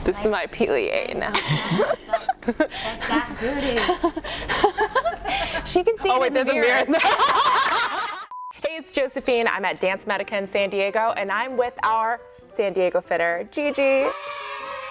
This is my pilier now. That's that goodie. She can see Oh it wait, in the there's a mirror. mirror. Hey, it's Josephine. I'm at DanseMedica in San Diego, and I'm with our San Diego fitter, Gigi.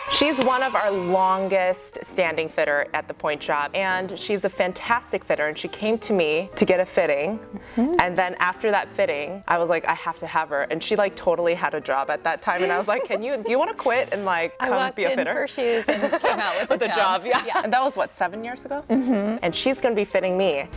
She's one of our longest standing fitter at the Pointe shop, and she's a fantastic fitter, and she came to me to get a fitting. And then after that fitting, I was like, I have to have her. And she like totally had a job at that time, and I was like, do you want to quit and like come be a fitter? I walked in for shoes and came out with a job. Yeah. And that was what, 7 years ago? And she's gonna be fitting me.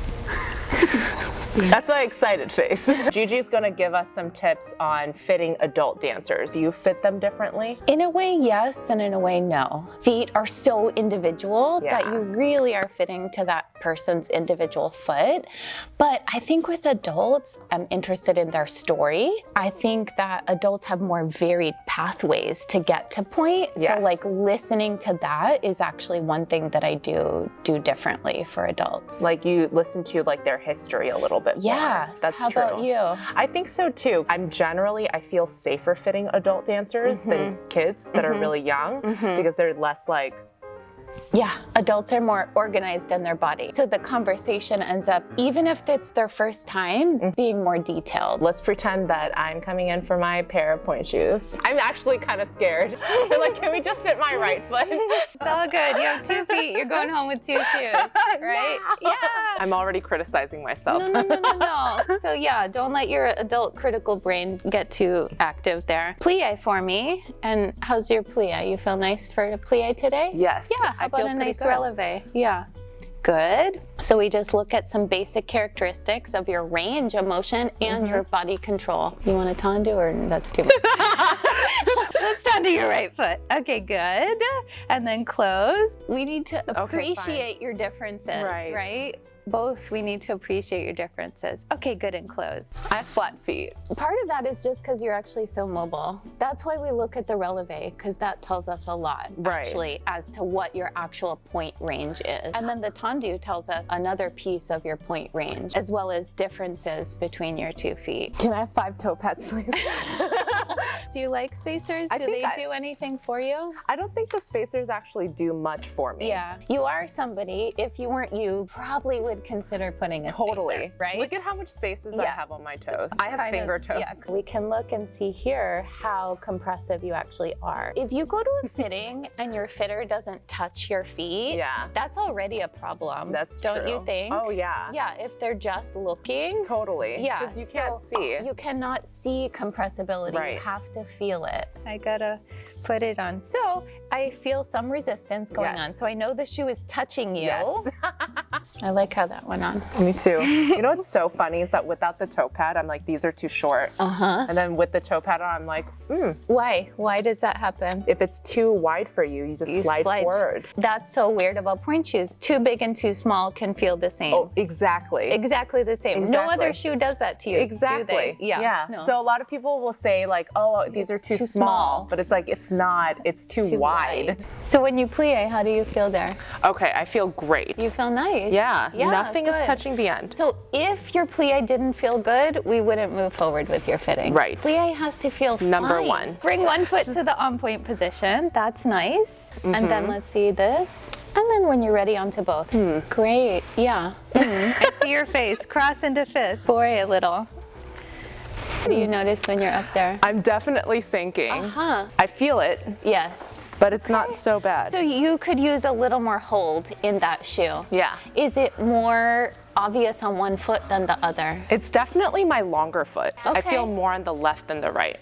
That's an excited face. Gigi's gonna give us some tips on fitting adult dancers. Do you fit them differently? In a way, yes, and in a way, no. Feet are so individual that you really are fitting to that person's individual foot. But I think with adults, I'm interested in their story. I think that adults have more varied pathways to get to Pointe. Yes. So like listening to that is actually one thing that I do differently for adults. Like you listen to like their history a little bit Yeah, more. That's how true. about you? I think so too. I feel safer fitting adult dancers than kids that are really young because they're less like, Yeah, adults are more organized in their body. So the conversation ends up, even if it's their first time, being more detailed. let's pretend that I'm coming in for my pair of Pointe shoes. I'm actually kind of scared. They're like, can we just fit my right foot? It's all good. You have 2 feet. You're going home with 2 shoes, right? No. Yeah. I'm already criticizing myself. No. So yeah, don't let your adult critical brain get too active there. Plie for me. And how's your plie? You feel nice for a plie today? Yes. Yeah, how about a nice releve? Yeah. Good. So we just look at some basic characteristics of your range of motion and your body control. You want a tendu or that's too much? Let's turn to your right foot. Okay, good. And then close. We need to appreciate your differences, right? Both, we need to appreciate your differences. Okay, good, and close. I have flat feet. Part of that is just because you're actually so mobile. That's why we look at the releve, because that tells us a lot, actually, as to what your actual point range is. And then the tendu tells us another piece of your point range, as well as differences between your 2 feet. Can I have 5 toe pads, please? Do you like spacers? Do they do anything for you? I don't think the spacers actually do much for me. Yeah, you are somebody, if you weren't you, probably would consider putting a spacer, right? Look at how much spaces I have on my toes. I have finger toes. Yes, we can look and see here how compressive you actually are. If you go to a fitting and your fitter doesn't touch your feet, that's already a problem. Don't you think? Oh yeah. Yeah, if they're just looking. Totally. Yeah, because you can't see. You cannot see compressibility. You have to feel it. I gotta put it on. So I feel some resistance going on. So I know the shoe is touching you. Yes. I like how that went on. Me too. You know what's so funny is that without the toe pad, I'm like, these are too short. And then with the toe pad on, I'm like, Why? Why does that happen? If it's too wide for you, you just slide forward. That's so weird about Pointe shoes. Too big and too small can feel the same. Oh, exactly. Exactly the same. Exactly. No other shoe does that to you. Exactly. Do they? Yeah. No. So a lot of people will say like, oh, these are too small. But it's like, it's not. It's too wide. So when you plie, how do you feel there? Okay, I feel great. You feel nice. Yeah. Nothing is touching the end. So if your plie didn't feel good, we wouldn't move forward with your fitting. Right. Plie has to feel Number fine. 1. Bring one foot to the on point position. That's nice. And then let's see this. And then when you're ready, onto both. Great. Yeah. I see your face. Cross into fifth. Boy, a little. What do you notice when you're up there? I'm definitely sinking. I feel it. Yes. But it's not so bad. So you could use a little more hold in that shoe. Yeah. Is it more obvious on one foot than the other? It's definitely my longer foot. I feel more on the left than the right.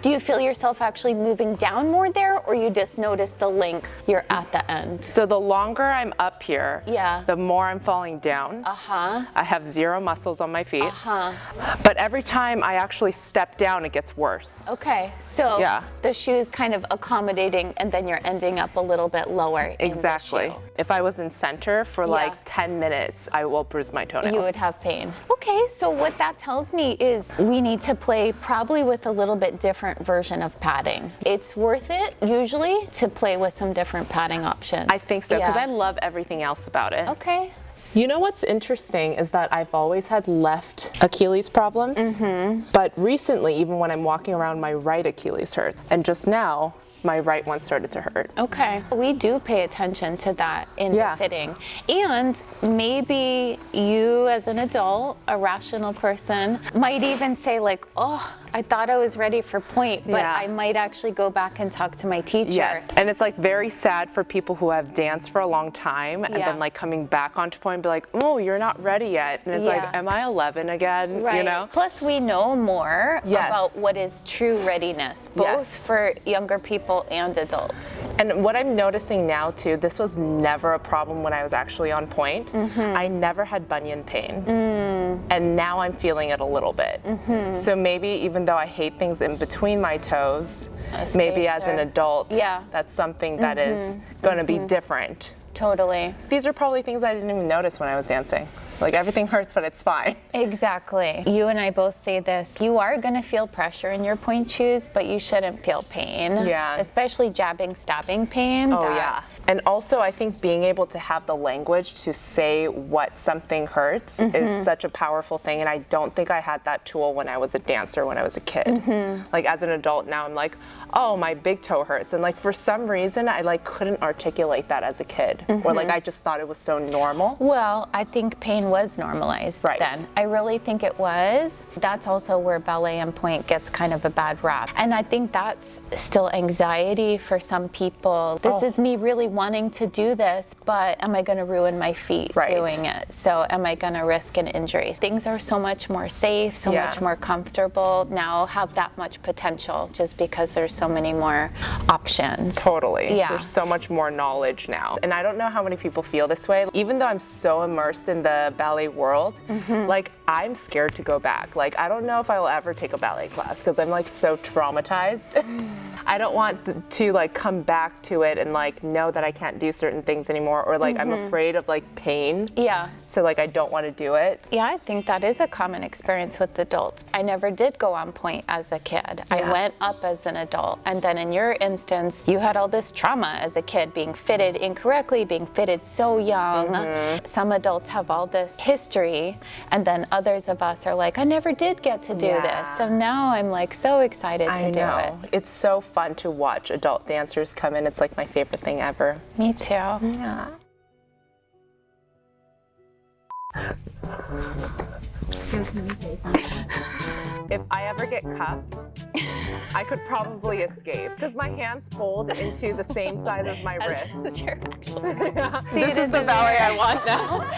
Do you feel yourself actually moving down more there, or you just notice the length you're at the end? So the longer I'm up here, the more I'm falling down. I have 0 muscles on my feet. But every time I actually step down, it gets worse. Okay, so the shoe is kind of accommodating, and then you're ending up a little bit lower. Exactly. If I was in center for like 10 minutes, I will bruise my toenails. You would have pain. Okay, so what that tells me is we need to play probably with a little bit different version of padding. It's worth it, usually, to play with some different padding options. I think so, because I love everything else about it. Okay. You know what's interesting is that I've always had left Achilles problems, but recently, even when I'm walking around, my right Achilles hurts. And just now, my right one started to hurt. Okay. We do pay attention to that in the fitting. And maybe you as an adult, a rational person, might even say like, oh, I thought I was ready for Pointe, but I might actually go back and talk to my teacher. Yes, and it's like very sad for people who have danced for a long time and then like coming back onto Pointe and be like, oh, you're not ready yet. And it's like, am I 11 again? Right. You know? Plus we know more about what is true readiness, both for younger people and adults. And what I'm noticing now too, this was never a problem when I was actually on Pointe. I never had bunion pain. And now I'm feeling it a little bit. So maybe even though I hate things in between my toes, maybe as an adult, that's something that is going to be different. Totally. These are probably things I didn't even notice when I was dancing. Like everything hurts, but it's fine. Exactly. You and I both say this. You are going to feel pressure in your Pointe shoes, but you shouldn't feel pain. Yeah. Especially jabbing, stabbing pain. Oh, yeah. And also, I think being able to have the language to say what something hurts is such a powerful thing. And I don't think I had that tool when I was a dancer, when I was a kid. Like as an adult now, I'm like, oh, my big toe hurts. And like for some reason, I like couldn't articulate that as a kid. Or like I just thought it was so normal. Well, I think pain was normalized then. I really think it was. That's also where ballet and Pointe gets kind of a bad rap. And I think that's still anxiety for some people. This is me really wanting to do this, but am I going to ruin my feet doing it? So am I going to risk an injury? Things are so much more safe, so much more comfortable now, have that much potential just because there's so many more options. Totally. Yeah. There's so much more knowledge now. And I don't know how many people feel this way. Even though I'm so immersed in the ballet world, like I'm scared to go back. Like I don't know if I'll ever take a ballet class because I'm like so traumatized. I don't want to like come back to it and like know that I can't do certain things anymore, or like I'm afraid of like pain. Yeah. So like I don't want to do it. Yeah, I think that is a common experience with adults. I never did go on Pointe as a kid. I went up as an adult, and then in your instance, you had all this trauma as a kid, being fitted incorrectly, being fitted so young. Some adults have all this history, and then others of us are like, I never did get to do this. So now I'm like so excited to do it. It's so fun to watch adult dancers come in. It's like my favorite thing ever. Me too. Yeah. If I ever get cuffed, I could probably escape because my hands fold into the same size as my wrists. This is This is the ballet I want now.